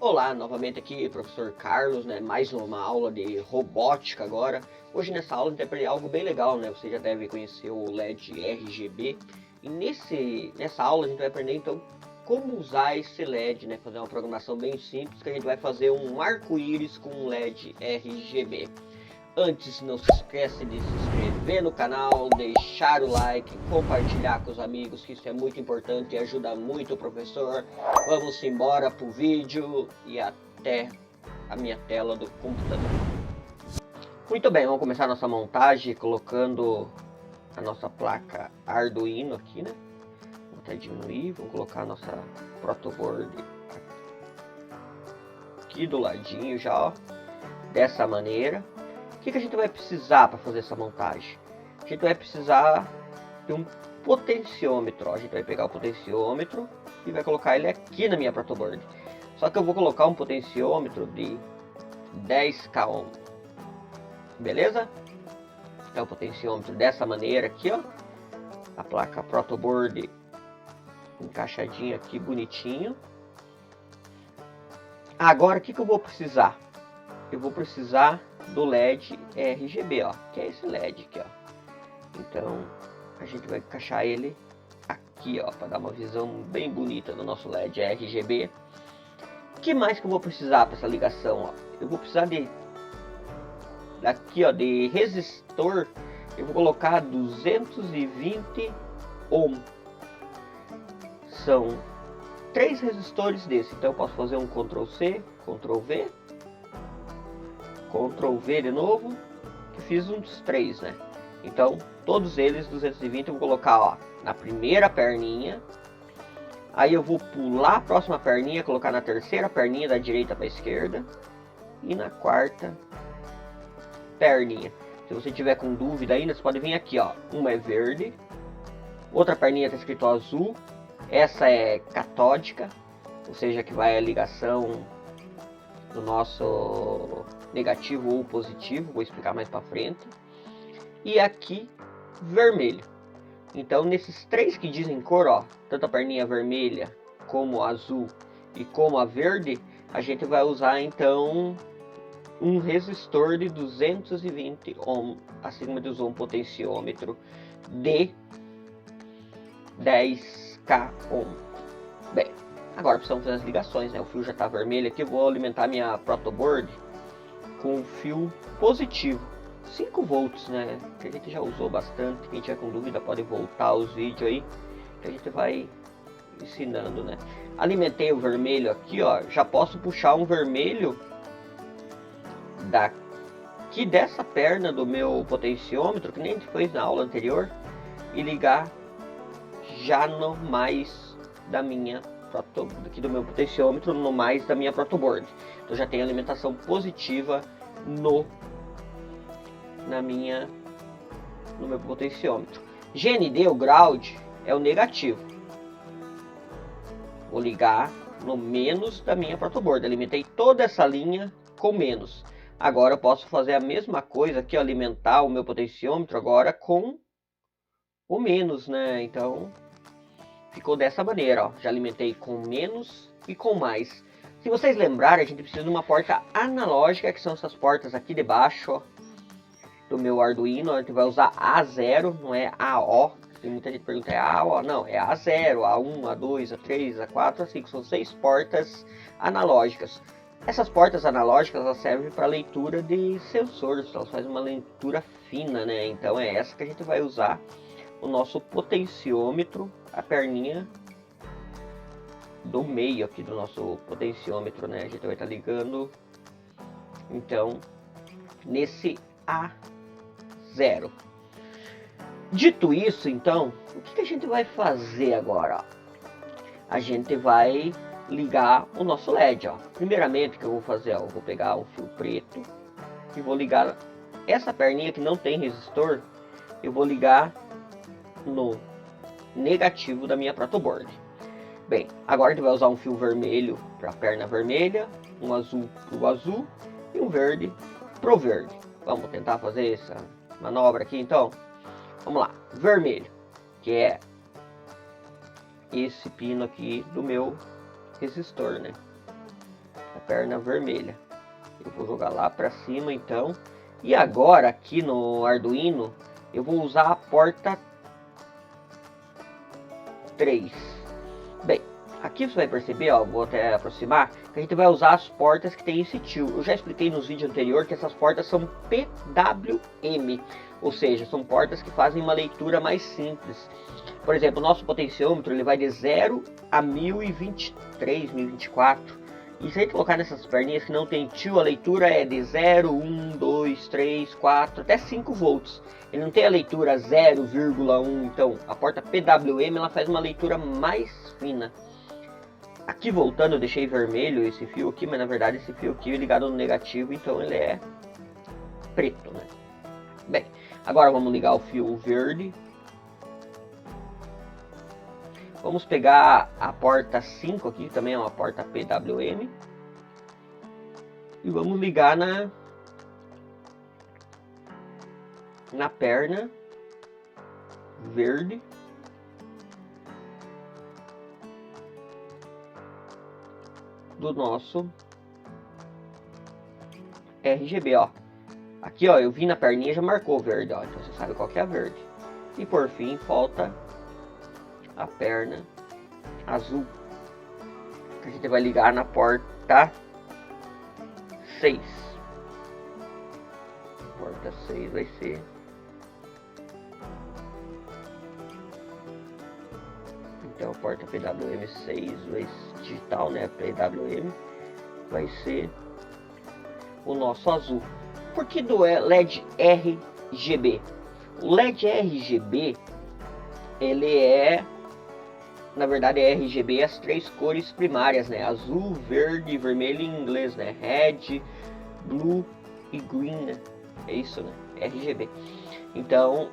Olá, novamente aqui, professor Carlos, né? Mais uma aula de robótica agora. Hoje nessa aula a gente vai aprender algo bem legal, né? Você já deve conhecer o LED RGB. E nessa aula a gente vai aprender então como usar esse LED, né? Fazer uma programação bem simples que a gente vai fazer um arco-íris com um LED RGB. Antes, não se esqueça de se inscrever no canal, deixar o like, compartilhar com os amigos, que isso é muito importante e ajuda muito o professor. Vamos embora pro vídeo e até a minha tela do computador. Muito bem, vamos começar a nossa montagem colocando a nossa placa Arduino aqui, né? Vou até diminuir, vamos colocar a nossa protoboard aqui do ladinho já, ó, dessa maneira. O que a gente vai precisar para fazer essa montagem? A gente vai precisar de um potenciômetro. A gente vai pegar o potenciômetro e vai colocar ele aqui na minha protoboard. Só que eu vou colocar um potenciômetro de 10k ohm. Beleza? É o potenciômetro dessa maneira aqui, ó. A placa protoboard encaixadinha aqui, bonitinho. Agora o que eu vou precisar? Eu vou precisar do LED RGB, ó, que é esse LED aqui, ó. Então a gente vai encaixar ele aqui, ó, para dar uma visão bem bonita do nosso LED RGB. O que mais que eu vou precisar para essa ligação, ó? Eu vou precisar de aqui, ó, de resistor. Eu vou colocar 220 ohm. São 3 resistores desse, então eu posso fazer um Ctrl C, Ctrl V, Ctrl V de novo, que fiz uns 3, né? Então, todos eles 220 eu vou colocar, ó, na primeira perninha. Aí eu vou pular a próxima perninha, colocar na terceira perninha da direita para a esquerda. E na quarta perninha. Se você tiver com dúvida ainda, você pode vir aqui, ó. Uma é verde, outra perninha está escrito azul. Essa é catódica, ou seja, que vai a ligação do nosso negativo ou positivo, vou explicar mais para frente. E aqui vermelho. Então nesses 3 que dizem cor, ó, tanto a perninha vermelha como a azul e como a verde, a gente vai usar então um resistor de 220 ohm, acima de um potenciômetro de 10k ohm. Bem, agora precisamos fazer as ligações, né? O fio já está vermelho aqui, eu vou alimentar minha protoboard com fio positivo, 5 volts, né? Que a gente já usou bastante. Quem tiver com dúvida pode voltar os vídeos aí, que a gente vai ensinando, né? Alimentei o vermelho aqui, ó. Já posso puxar um vermelho daqui dessa perna do meu potenciômetro, que nem a gente fez na aula anterior, e ligar já no mais da minha aqui do meu potenciômetro, no mais da minha protoboard. Então já tem alimentação positiva no meu potenciômetro. GND, o ground, é o negativo. Vou ligar no menos da minha protoboard. Alimentei toda essa linha com menos. Agora eu posso fazer a mesma coisa aqui, alimentar o meu potenciômetro agora com o menos, né? Então ficou dessa maneira, ó. Já alimentei com menos e com mais. Se vocês lembrarem, a gente precisa de uma porta analógica, que são essas portas aqui de baixo, ó, do meu Arduino. A gente vai usar A0, não é AO. Tem muita gente que pergunta, é AO? Não, é A0, A1, A2, A3, A4, A5. São 6 portas analógicas. Essas portas analógicas, elas servem para leitura de sensores. Elas fazem uma leitura fina, né? Então é essa que a gente vai usar o nosso potenciômetro, a perninha do meio aqui do nosso potenciômetro, né? A gente vai estar ligando então nesse A0. Dito isso, então, o que a gente vai fazer agora? A gente vai ligar o nosso LED, ó. Primeiramente, o que eu vou fazer, ó, eu vou pegar um fio preto e vou ligar essa perninha que não tem resistor. Eu vou ligar no negativo da minha protoboard. Bem, agora a gente vai usar um fio vermelho para a perna vermelha, um azul para o azul e um verde para o verde. Vamos tentar fazer essa manobra aqui então? Vamos lá, vermelho, que é esse pino aqui do meu resistor, né? perna vermelha. Eu vou jogar lá para cima então. E agora aqui no Arduino eu vou usar a porta 3. Bem, aqui você vai perceber, ó, vou até aproximar, que a gente vai usar as portas que tem esse tio. Eu já expliquei nos vídeos anteriores que essas portas são PWM, ou seja, são portas que fazem uma leitura mais simples. Por exemplo, o nosso potenciômetro ele vai de 0 a 1023, 1024. E se a gente colocar nessas perninhas que não tem tio, a leitura é de 0, 1, 2, 3, 4, até 5 volts. Ele não tem a leitura 0,1, então a porta PWM ela faz uma leitura mais fina. Aqui voltando, eu deixei vermelho esse fio aqui, mas na verdade esse fio aqui é ligado no negativo, então ele é preto, né? Bem, agora vamos ligar o fio verde. Vamos pegar a porta 5 aqui, que também é uma porta PWM. E vamos ligar na perna verde. Do nosso RGB, ó. Aqui, ó, eu vi na perninha já marcou verde, ó. Então você sabe qual que é a verde. E por fim, falta a perna azul, que a gente vai ligar na porta 6. Porta 6 vai ser então a porta PWM6 digital, né? PWM vai ser o nosso azul. Por que do LED RGB? O LED RGB ele é, na verdade, é RGB as 3 cores primárias, né? Azul, verde e vermelho em inglês, né? Red, blue e green, né? É isso, né? RGB. Então,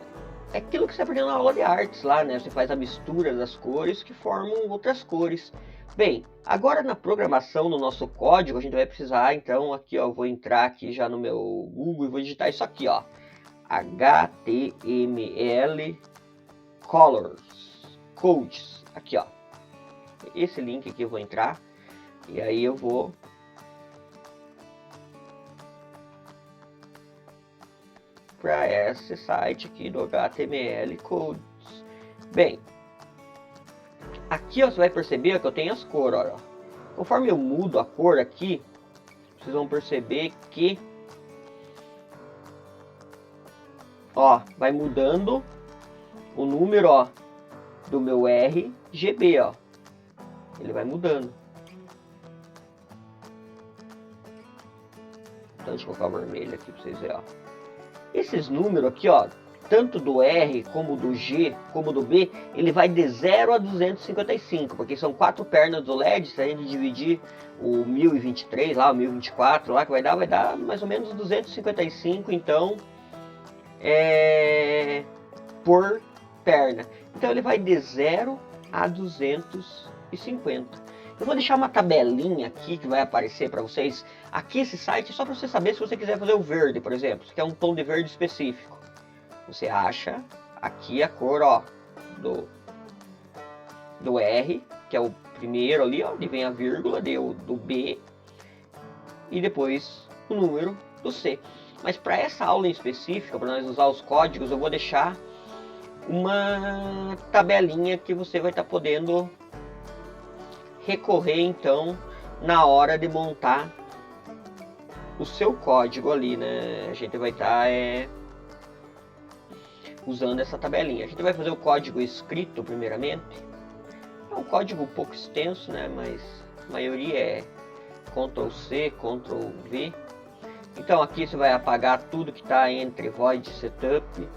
é aquilo que você aprendeu na aula de artes lá, né? Você faz a mistura das cores que formam outras cores. Bem, agora na programação do nosso código, a gente vai precisar, então, aqui, ó, eu vou entrar aqui já no meu Google e vou digitar isso aqui, ó. HTML Codes, aqui ó, esse link aqui eu vou entrar e aí eu vou para esse site aqui do HTML Codes. Bem, aqui ó, você vai perceber que eu tenho as cores, ó. Conforme eu mudo a cor aqui, vocês vão perceber que ó, vai mudando o número, ó, do meu RGB, ó. Ele vai mudando. Então deixa eu colocar o vermelho aqui para vocês verem, ó. Esses números aqui, ó, tanto do R, como do G, como do B, ele vai de 0 a 255, porque são 4 pernas do LED. Se a gente dividir o 1023 lá, o 1024 lá, que vai dar mais ou menos 255, então, por perna. Então ele vai de 0 a 250. Eu vou deixar uma tabelinha aqui que vai aparecer para vocês. Aqui esse site é só para você saber se você quiser fazer o verde, por exemplo. Se quer um tom de verde específico. Você acha aqui a cor, ó, do R, que é o primeiro ali, ó, onde vem a vírgula, do B. E depois o número do C. Mas para essa aula em específica, para nós usar os códigos, eu vou deixar uma tabelinha que você vai estar podendo recorrer então na hora de montar o seu código ali, né? A gente vai estar usando essa tabelinha. A gente vai fazer o código escrito primeiramente. É um código um pouco extenso, né? Mas a maioria é Ctrl C, Ctrl V. Então aqui você vai apagar tudo que está entre void setup.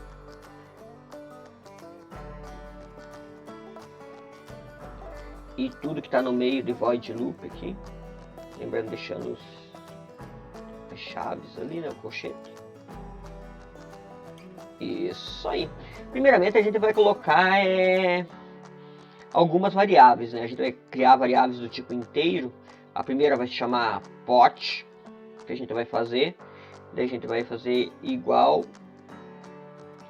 E tudo que está no meio de void loop aqui. Lembrando, deixando as chaves ali, né? O colchete. Isso aí. Primeiramente a gente vai colocar algumas variáveis, né? A gente vai criar variáveis do tipo inteiro. A primeira vai se chamar pot, que a gente vai fazer. Daí a gente vai fazer igual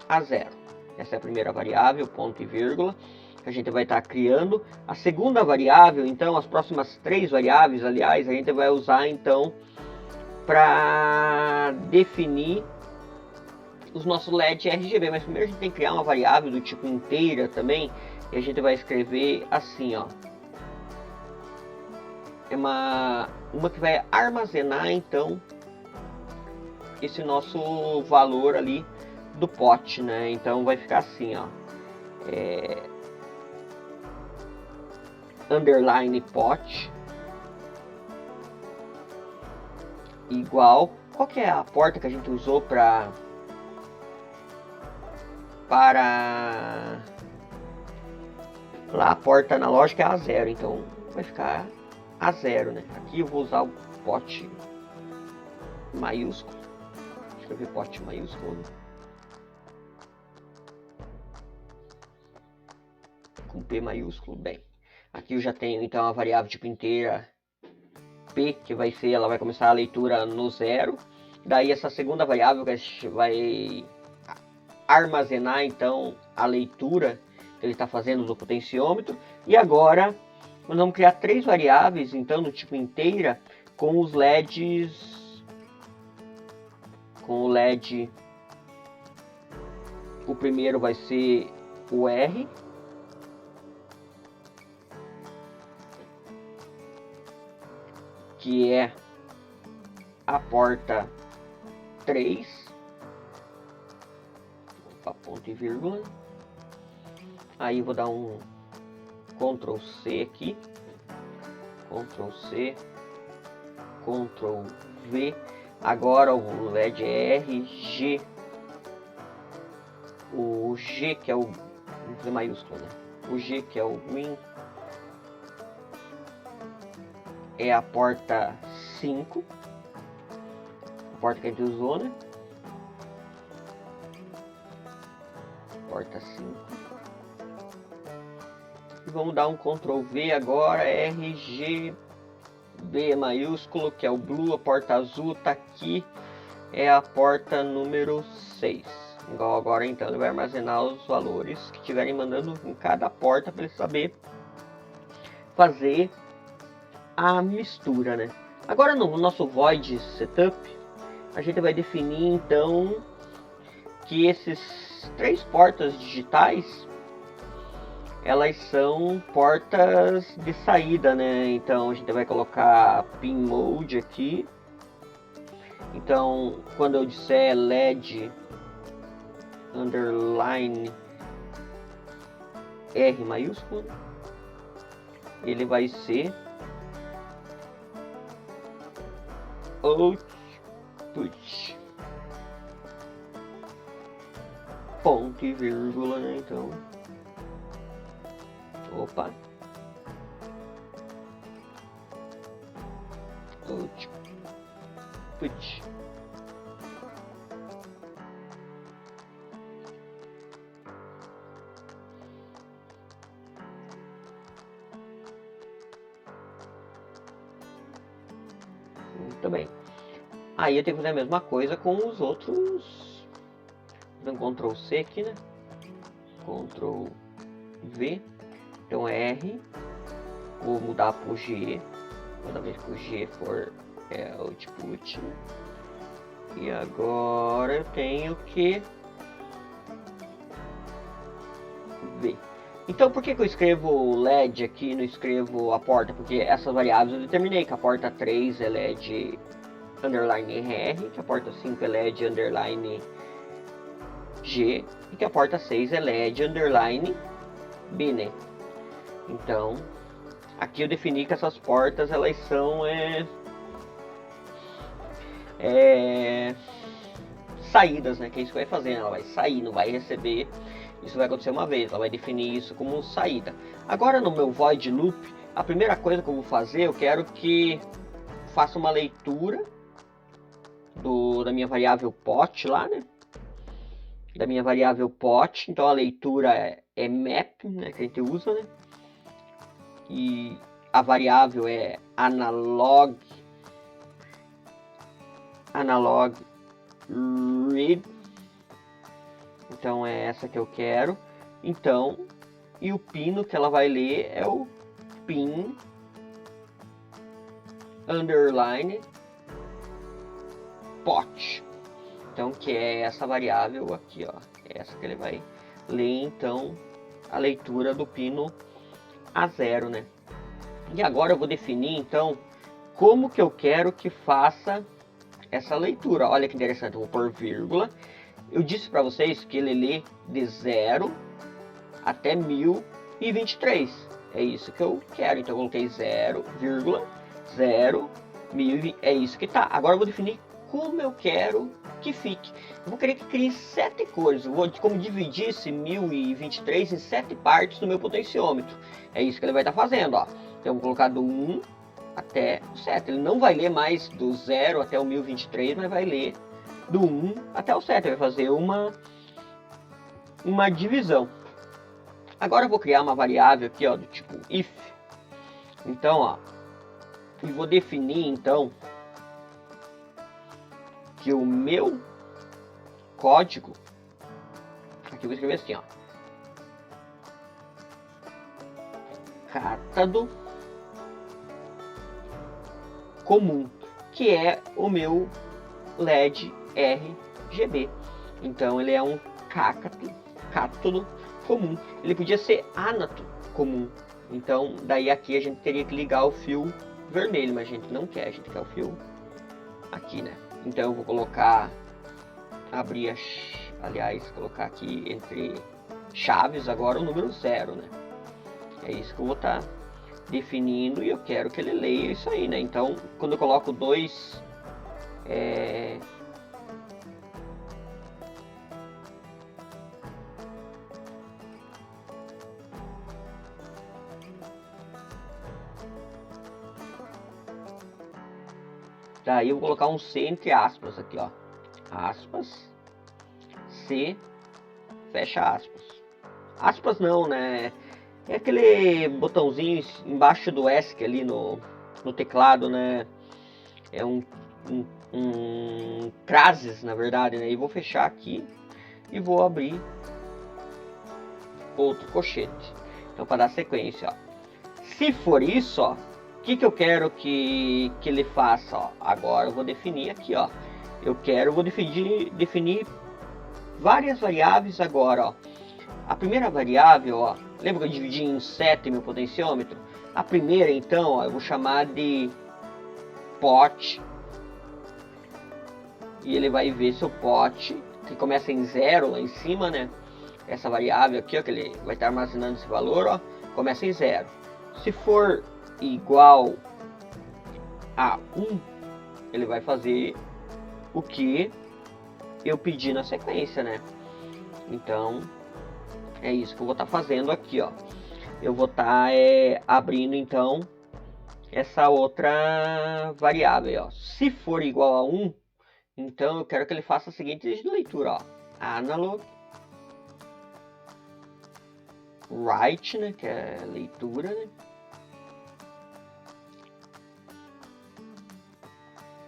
a 0. Essa é a primeira variável, ponto e vírgula. a gente vai estar criando. A segunda variável, então, as próximas 3 variáveis, aliás, a gente vai usar então para definir os nossos LED RGB. Mas primeiro a gente tem que criar uma variável do tipo inteira também, e a gente vai escrever assim, ó. É uma que vai armazenar então esse nosso valor ali do pote, né? Então vai ficar assim, ó. Underline pot igual, qual que é a porta que a gente usou para lá, a porta analógica é A0, então vai ficar A0, né? Aqui eu vou usar o pot maiúsculo, escrever pot maiúsculo, né? Com P maiúsculo. Bem, aqui eu já tenho então a variável tipo inteira P, que vai ser, ela vai começar a leitura no 0. Daí essa segunda variável que vai armazenar então a leitura que ele está fazendo do potenciômetro. E agora nós vamos criar 3 variáveis então do tipo inteira com os LEDs, com o LED, o primeiro vai ser o R, que é a porta 3, ponto e vírgula. Aí vou dar um Ctrl C aqui, Ctrl C, Ctrl V. Agora o LED R, G, o G que é o V maiúsculo, né? O G que é o green é a porta 5, a porta que a gente usou, né? Porta 5. E vamos dar um Ctrl V agora, RGB maiúsculo, que é o blue, a porta azul tá aqui, é a porta número 6. Igual agora então ele vai armazenar os valores que estiverem mandando em cada porta para ele saber fazer a mistura, né? Agora no nosso void setup a gente vai definir então que esses 3 portas digitais elas são portas de saída, né? Então a gente vai colocar pin mode aqui. Então quando eu disser LED underline R maiúsculo, ele vai ser output, ponto e vírgula, né? Então, opa, output. Muito bem. Aí eu tenho que fazer a mesma coisa com os outros. Então Ctrl C aqui, né? Ctrl V. Então R. Vou mudar para o G. Toda vez que o G for output. E agora eu tenho que ver. Então por que eu escrevo LED aqui e não escrevo a porta? Porque essas variáveis eu determinei que a porta 3 é LED underline R, que a porta 5 é LED underline G e que a porta 6 é LED underline B, né? Então aqui eu defini que essas portas elas são saídas, né? Que é isso que vai fazer, ela vai sair, não vai receber. Isso vai acontecer uma vez, ela vai definir isso como saída. Agora no meu void loop, a primeira coisa que eu vou fazer, eu quero que faça uma leitura da minha variável pot lá, né? Da minha variável pot, então a leitura é map, né? Que a gente usa, né? E a variável é analog read. Então é essa que eu quero. Então, E o pino que ela vai ler é o pin underline pot. Então, que é essa variável aqui, ó. É essa que ele vai ler, então, a leitura do pino A0, né? E agora eu vou definir, então, como que eu quero que faça essa leitura. Olha que interessante, eu vou pôr vírgula. Eu disse para vocês que ele lê de 0 até 1023. É isso que eu quero. Então eu coloquei 0,0, 1000, é isso que tá. Agora eu vou definir como eu quero que fique. Eu vou querer que crie 7 cores. Eu vou como dividir esse 1023 em 7 partes do meu potenciômetro. É isso que ele vai estar fazendo, ó. Então eu vou colocar do 1 até o 7. Ele não vai ler mais do 0 até o 1023, mas vai ler do 1 até o 7. Ele vai fazer uma divisão. Agora eu vou criar uma variável aqui, ó, do tipo if. Então, ó, e vou definir então que o meu código, aqui eu vou escrever assim, ó, cátodo comum, que é o meu LED RGB. Então ele é um cátodo comum. Ele podia ser ánodo comum. Então daí aqui a gente teria que ligar o fio vermelho, mas a gente não quer, a gente quer o fio aqui, né? Então eu vou colocar, colocar aqui entre chaves agora o número 0, né? É isso que eu vou estar definindo e eu quero que ele leia isso aí, né? Então quando eu coloco dois daí eu vou colocar um C entre aspas aqui, ó. Aspas, C, fecha aspas. Aspas não, né? É aquele botãozinho embaixo do ESC ali no teclado, né? É um crases, na verdade, né? E vou fechar aqui e vou abrir outro colchete. Então, para dar sequência, ó. Se for isso, ó, o que eu quero que ele faça, ó? Agora eu vou definir aqui, ó. Vou definir várias variáveis agora, ó. A primeira variável, ó, lembra que eu dividi em 7 meu potenciômetro? A primeira, então, ó, eu vou chamar de pot. E ele vai ver se o pot, que começa em 0 lá em cima, né? Essa variável aqui, ó, que ele vai estar armazenando esse valor, ó, começa em 0. Se for igual a 1, ele vai fazer o que eu pedi na sequência, né? Então, é isso que eu vou estar fazendo aqui, ó. Eu vou estar abrindo, então, essa outra variável, ó. Se for igual a 1, então eu quero que ele faça a seguinte leitura, ó. Analog write, né, que é leitura, né?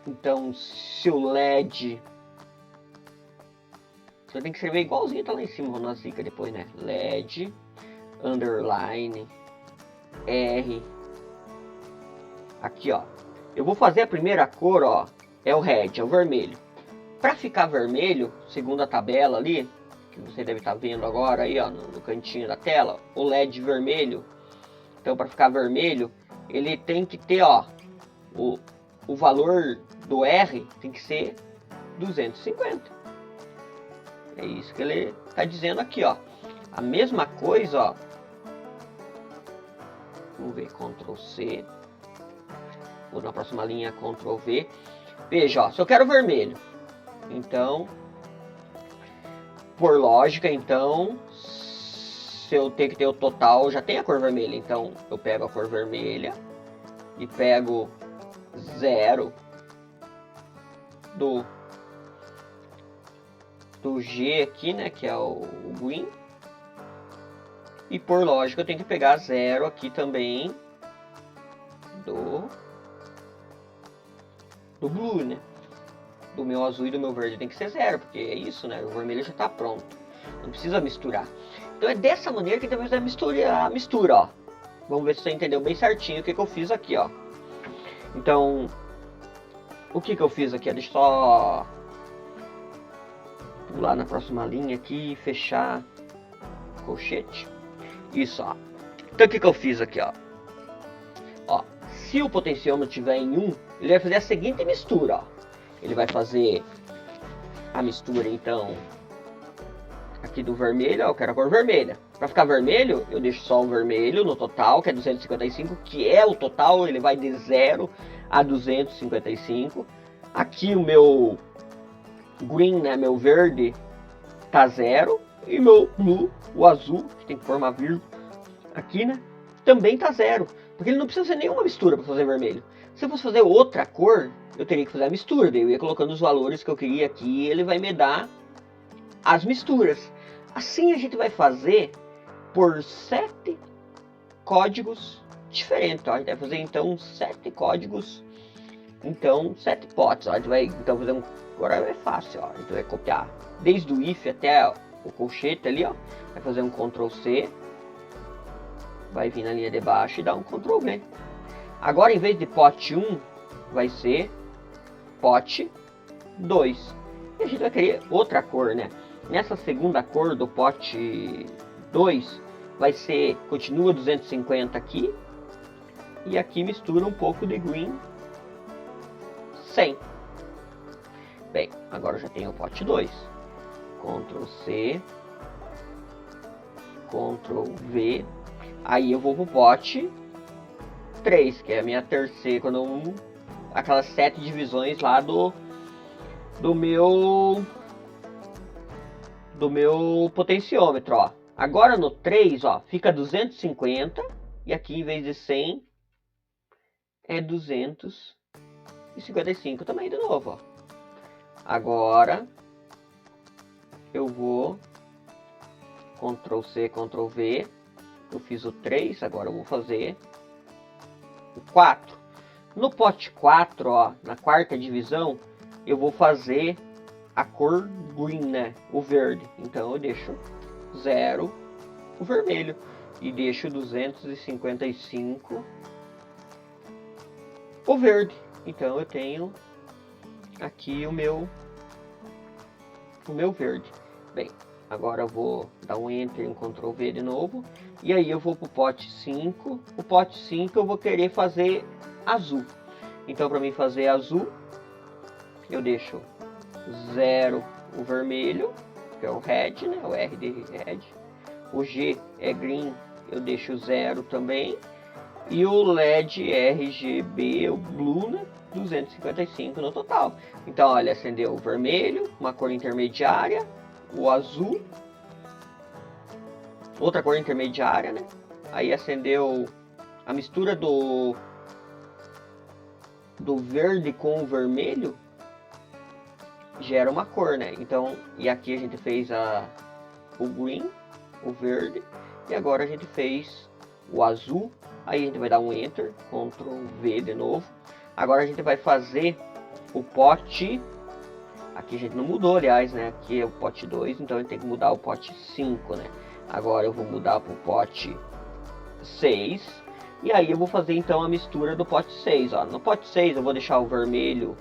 Então, se o LED, você tem que escrever igualzinho, tá lá em cima, na zica depois, né? LED underline R. Aqui, ó. Eu vou fazer a primeira cor, ó, é o red, é o vermelho. Para ficar vermelho, segundo a tabela ali, que você deve estar vendo agora aí, ó, no cantinho da tela, o LED vermelho. Então, para ficar vermelho, ele tem que ter, ó, o valor do R tem que ser 250. É isso que ele está dizendo aqui, ó. A mesma coisa, ó. Vamos ver, Ctrl C. Vou na próxima linha, Ctrl V. Veja, ó, se eu quero vermelho, então, por lógica, então, se eu tenho que ter o total, já tem a cor vermelha. Então, eu pego a cor vermelha e pego 0 do G aqui, né, que é o green. E por lógica eu tenho que pegar 0 aqui também do blue, né? Do meu azul e do meu verde tem que ser 0, porque é isso, né? O vermelho já está pronto. Não precisa misturar. Então é dessa maneira que a gente vai fazer a mistura, ó. Vamos ver se você entendeu bem certinho o que eu fiz aqui, ó. Então, o que eu fiz aqui? Deixa eu só pular na próxima linha aqui e fechar o colchete. Isso, ó. Então o que eu fiz aqui, ó. Ó, se o potenciômetro estiver em 1, ele vai fazer a seguinte mistura, ó. Ele vai fazer a mistura, então, aqui do vermelho, ó, eu quero a cor vermelha. Para ficar vermelho, eu deixo só o vermelho no total, que é 255, que é o total, ele vai de 0 a 255. Aqui o meu green, né, meu verde, tá 0. E meu blue, o azul, que tem que formar vírgula aqui, né, também tá 0. Porque ele não precisa fazer nenhuma mistura para fazer vermelho. Se eu fosse fazer outra cor, eu teria que fazer a mistura. Daí eu ia colocando os valores que eu queria aqui e ele vai me dar as misturas. Assim a gente vai fazer por 7 códigos diferentes. Ó. A gente vai fazer então 7 códigos, então 7 potes. Ó. A gente vai então fazer agora é fácil. Ó. A gente vai copiar desde o if até o colchete ali. Ó. Vai fazer um Ctrl C, vai vir na linha de baixo e dar um Ctrl V. Agora em vez de pote 1 vai ser pote 2. E a gente vai querer outra cor, né? Nessa segunda cor do pote 2 vai ser, continua 250 aqui. E aqui mistura um pouco de green 100. Bem, agora já tenho o pote 2. Ctrl C, Ctrl V. Aí eu vou pro pote 3, que é a minha terceira, quando aquelas 7 divisões lá do meu potenciômetro, ó. Agora no 3, ó, fica 250 e aqui em vez de 100 é 255 também de novo, ó. Agora eu vou Ctrl C, Ctrl V. Eu fiz o 3, agora eu vou fazer o 4. No pote 4, ó, na quarta divisão, eu vou fazer a cor green, né? O verde. Então eu deixo 0 o vermelho e deixo 255 o verde. Então eu tenho aqui o meu verde. Bem, agora eu vou dar um Enter e um Ctrl V de novo. E aí eu vou para o pote 5. O pote 5 eu vou querer fazer azul. Então para mim fazer azul, eu deixo 0 o vermelho, que é o red, né? O R de red. O G é green, eu deixo 0 também. E o LED RGB, o blue, né? 255 no total. Então olha, acendeu o vermelho, uma cor intermediária, o azul, outra cor intermediária, né? Aí acendeu a mistura do verde com o vermelho, gera uma cor, né? Então, e aqui a gente fez o green, o verde, e agora a gente fez o azul. Aí a gente vai dar um Enter, Ctrl V de novo. Agora a gente vai fazer o pote, aqui a gente não mudou, aliás, né? Aqui é o pote 2, então a gente tem que mudar o pote 5, né? Agora eu vou mudar para o pote 6. E aí eu vou fazer então a mistura do pote 6. Ó. No pote 6 eu vou deixar o vermelho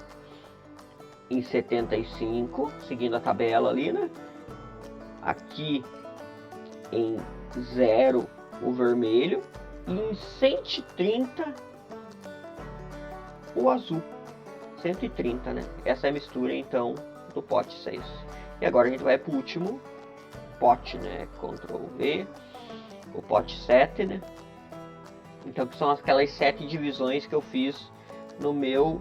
em 75, seguindo a tabela ali, né? Aqui em 0 o vermelho. E em 130 o azul. 130, né? Essa é a mistura então do pote 6. E agora a gente vai para o último pote, né? Ctrl V, o pote 7, né? Então que são aquelas 7 divisões que eu fiz no meu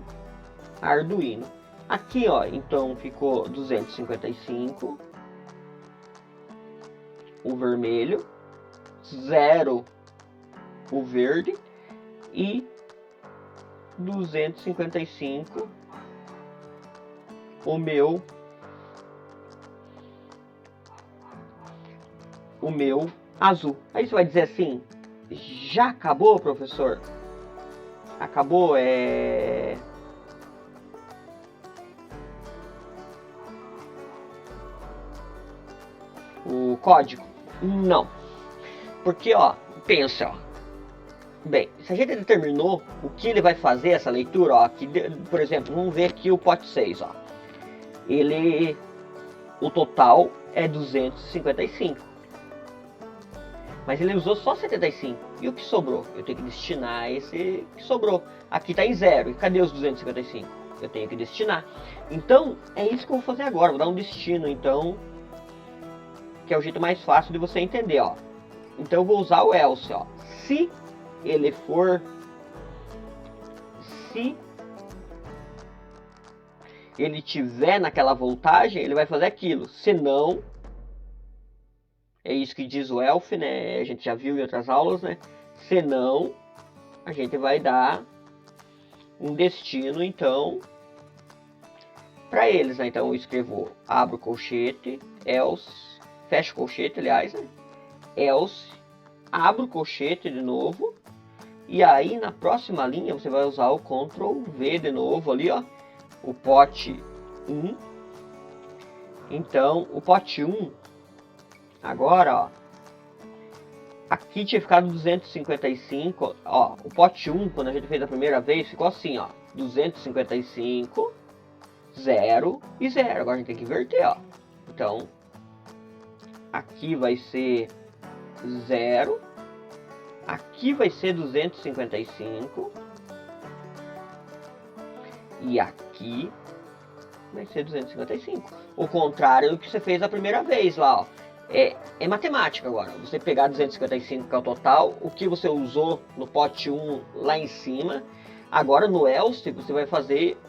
Arduino. Aqui, ó, então ficou 255 o vermelho, 0 o verde e 255 o meu azul. Aí você vai dizer assim: já acabou, professor? Acabou, o código? Não. Porque, ó, pensa, ó. Bem, se a gente determinou o que ele vai fazer essa leitura, ó, aqui, por exemplo, vamos ver aqui o pote 6, ó. O total é 255. Mas ele usou só 75. E o que sobrou? Eu tenho que destinar esse que sobrou. Aqui está em 0. E cadê os 255? Eu tenho que destinar. Então, é isso que eu vou fazer agora. Vou dar um destino, então, que é o jeito mais fácil de você entender, ó. Então eu vou usar o else, ó. Se ele for... Se ele tiver naquela voltagem, ele vai fazer aquilo. Se não... É isso que diz o else, né? A gente já viu em outras aulas, né? Se não, a gente vai dar um destino, então, para eles, né? Então eu escrevo, abro o colchete, else, fecho o colchete, aliás, né? Else, abro o colchete de novo, e aí na próxima linha você vai usar o Ctrl V de novo ali, ó, o pote 1. Então, o pote 1, agora, ó, aqui tinha ficado 255, ó, o pote 1, quando a gente fez a primeira vez, ficou assim, ó, 255, 0 e 0. Agora a gente tem que inverter, ó. Então, aqui vai ser 0, aqui vai ser 255 e aqui vai ser 255. O contrário do que você fez a primeira vez lá, ó. É matemática agora. Você pegar 255, que é o total, o que você usou no pote 1 lá em cima. Agora no else você vai fazer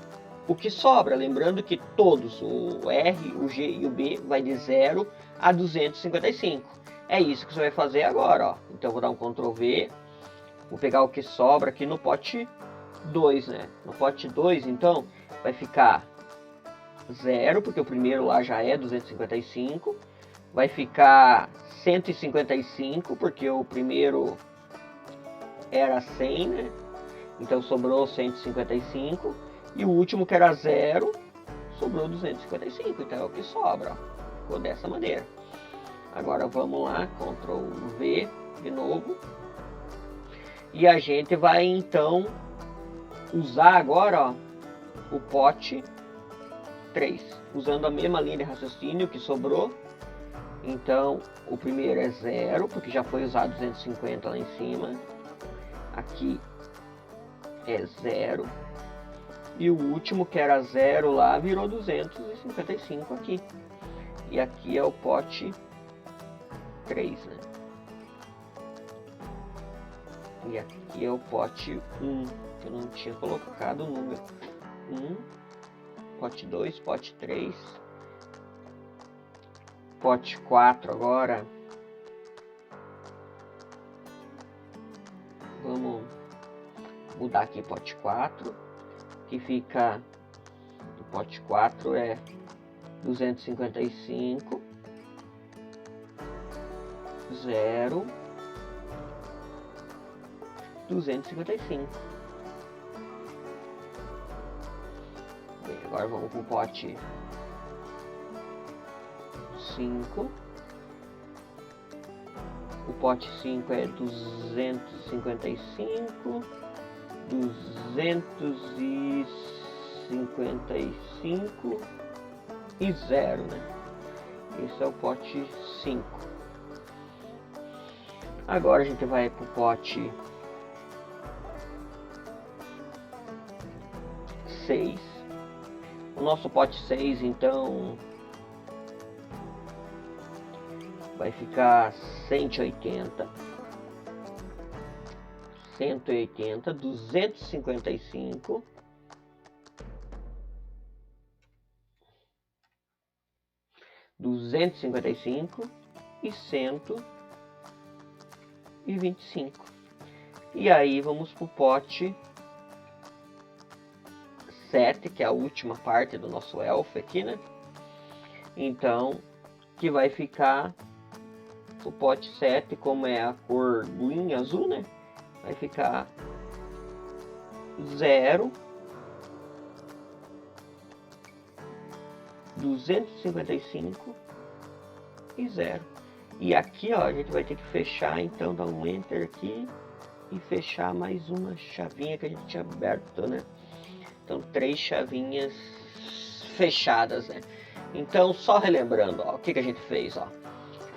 o que sobra. Lembrando que todos, o R, o G e o B, vai de 0 a 255. É isso que você vai fazer agora, ó. Então eu vou dar um Ctrl V. Vou pegar o que sobra aqui no pote 2, né? No pote 2, então, vai ficar 0, porque o primeiro lá já é 255. Vai ficar 155, porque o primeiro era 100, né? Então sobrou 155. E o último, que era 0, sobrou 255. Então é o que sobra, ó. Ficou dessa maneira. Agora vamos lá, Ctrl V de novo. E a gente vai então usar agora, ó, o pote 3. Usando a mesma linha de raciocínio que sobrou. Então, o primeiro é 0, porque já foi usado 250 lá em cima. Aqui é 0. E o último, que era 0 lá, virou 255 aqui. E aqui é o pote 3, né? E aqui é o pote 1, que eu não tinha colocado o número. 1, pote 2, pote 3... Pote 4 agora. Vamos mudar aqui pote 4. Que fica... O pote 4 é 255. 0. 255. Bem, agora vamos para o pote 5. O pote 5 é 255, 255 e 0, né? Esse é o pote 5. Agora a gente vai para o pote 6. O nosso pote 6, então, vai ficar 180, 180, 255, 255 e 125. E aí vamos para o pote 7, que é a última parte do nosso elfo aqui, né? Então, que vai ficar o pote 7, como é a cor green, azul, né? Vai ficar 0, 255 e 0. E aqui, ó, a gente vai ter que fechar, então dá um enter aqui e fechar mais uma chavinha que a gente tinha aberto, né? Então 3 chavinhas fechadas, né? Então só relembrando, ó, o que a gente fez, ó.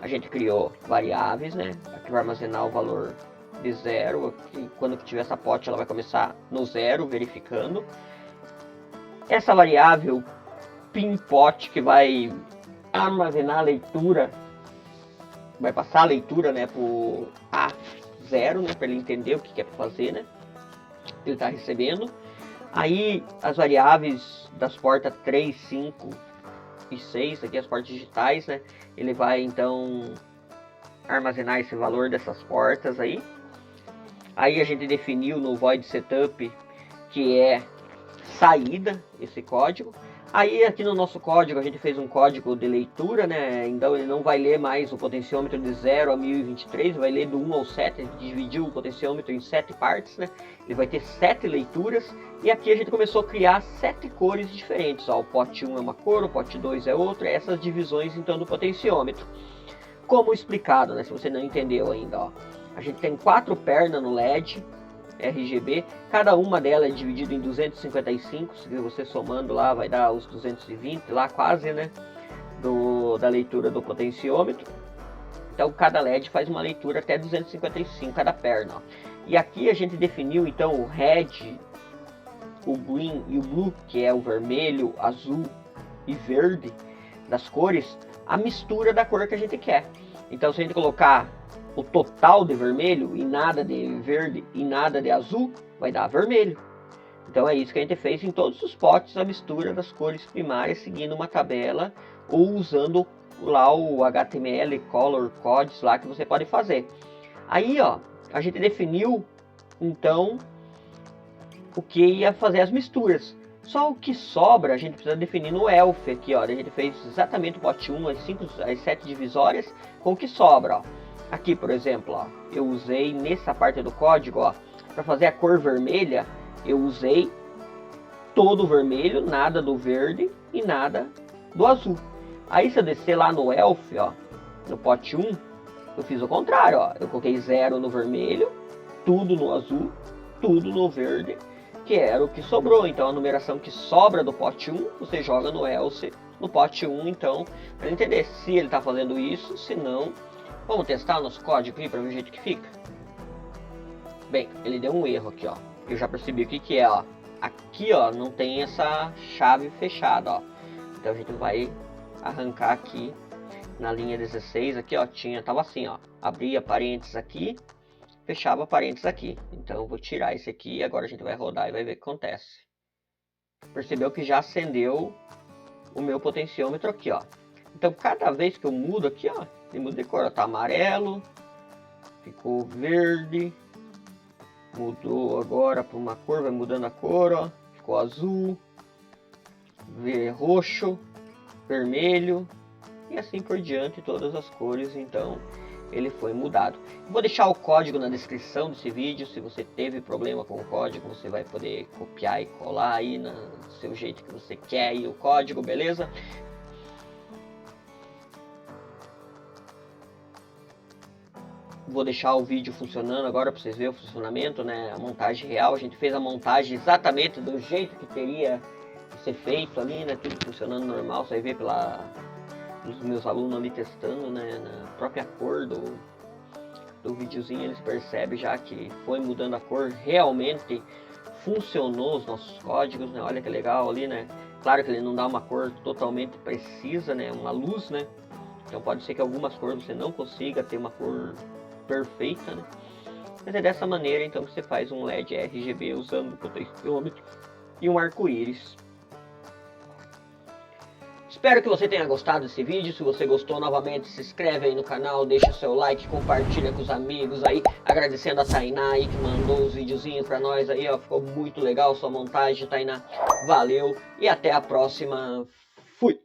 A gente criou variáveis, né? Aqui vai armazenar o valor de 0. Aqui, quando tiver essa pote, ela vai começar no 0, verificando. Essa variável pinPot, que vai armazenar a leitura, vai passar a leitura, né, por A0, né, para ele entender o que é para fazer, né? Ele está recebendo. Aí as variáveis das portas 3, 5 e 6, aqui as portas digitais, né? Ele vai então armazenar esse valor dessas portas aí. Aí a gente definiu no void setup que é saída esse código. Aí aqui no nosso código a gente fez um código de leitura, né? Então ele não vai ler mais o potenciômetro de 0 a 1023, vai ler do 1 ao 7, a gente dividiu o potenciômetro em 7 partes, né? Ele vai ter 7 leituras, e aqui a gente começou a criar 7 cores diferentes, ó, o pote 1 é uma cor, o pote 2 é outra, essas divisões então do potenciômetro. Como explicado, né? Se você não entendeu ainda, ó. A gente tem 4 pernas no LED RGB, cada uma delas é dividida em 255, se você somando lá vai dar os 220 lá quase, né, da leitura do potenciômetro. Então cada LED faz uma leitura até 255 cada perna, ó. E aqui a gente definiu então o red, o green e o blue, que é o vermelho, azul e verde das cores, a mistura da cor que a gente quer. Então se a gente colocar o total de vermelho e nada de verde e nada de azul, vai dar vermelho. Então é isso que a gente fez em todos os potes, a mistura das cores primárias seguindo uma tabela ou usando lá o HTML Color Codes lá que você pode fazer. Aí, ó, a gente definiu então o que ia fazer as misturas. Só o que sobra a gente precisa definir no ELF aqui, ó. A gente fez exatamente o pote 1, as 7 divisórias com o que sobra, ó. Aqui, por exemplo, ó, eu usei nessa parte do código, ó, para fazer a cor vermelha, eu usei todo o vermelho, nada do verde e nada do azul. Aí se eu descer lá no ELF, ó, no pote 1, eu fiz o contrário, ó. Eu coloquei 0 no vermelho, tudo no azul, tudo no verde, que era o que sobrou. Então a numeração que sobra do pote 1, você joga no ELSE, no pote 1, então, para entender se ele está fazendo isso, se não. Vamos testar o nosso código aqui para ver o jeito que fica? Bem, ele deu um erro aqui, ó. Eu já percebi o que é, ó. Aqui, ó, não tem essa chave fechada, ó. Então a gente vai arrancar aqui na linha 16, aqui, ó, tava assim, ó. Abria parênteses aqui, fechava parênteses aqui. Então eu vou tirar esse aqui e agora a gente vai rodar e vai ver o que acontece. Percebeu que já acendeu o meu potenciômetro aqui, ó. Então cada vez que eu mudo aqui, ó, ele muda de cor, ó, tá amarelo, ficou verde, mudou agora para uma cor, vai mudando a cor, ó, ficou azul, roxo, vermelho e assim por diante, todas as cores, então ele foi mudado. Vou deixar o código na descrição desse vídeo, se você teve problema com o código, você vai poder copiar e colar aí no seu jeito que você quer aí o código, beleza? Vou deixar o vídeo funcionando agora para vocês verem o funcionamento, né? A montagem real. A gente fez a montagem exatamente do jeito que teria que ser feito ali, né? Tudo funcionando normal. Você vai ver pelos meus alunos ali testando, né? Na própria cor do videozinho, eles percebem já que foi mudando a cor. Realmente funcionou os nossos códigos, né? Olha que legal ali, né? Claro que ele não dá uma cor totalmente precisa, né? Uma luz, né? Então pode ser que algumas cores você não consiga ter uma cor perfeita, né? Mas é dessa maneira então que você faz um LED RGB usando o potenciômetro e um arco-íris. Espero que você tenha gostado desse vídeo. Se você gostou, novamente se inscreve aí no canal, deixa o seu like, compartilha com os amigos aí, agradecendo a Tainá aí que mandou os videozinhos pra nós aí, ó, ficou muito legal sua montagem, Tainá. Valeu e até a próxima. Fui!